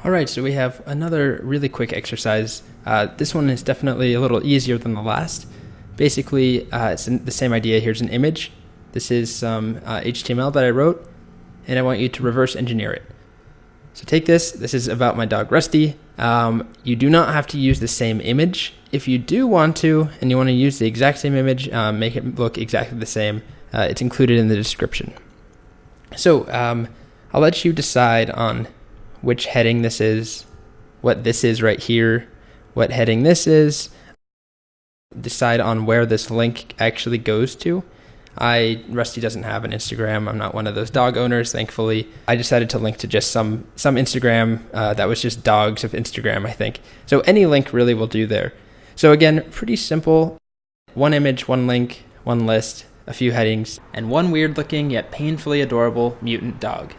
All right, so we have another really quick exercise. This one is definitely a little easier than the last. Basically, it's the same idea. Here's an image. This is some HTML that I wrote, and I want you to reverse engineer it. So take this. This is about my dog Rusty. You do not have to use the same image. If you do want to, and you want to use the exact same image, make it look exactly the same, it's included in the description. So I'll let you decide on which heading this is, what this is right here, what heading this is. Decide on where this link actually goes to. Rusty doesn't have an Instagram. I'm not one of those dog owners, thankfully. I decided to link to just some Instagram that was just dogs of Instagram, I think. So any link really will do there. So again, pretty simple. One image, one link, one list, a few headings, and one weird looking yet painfully adorable mutant dog.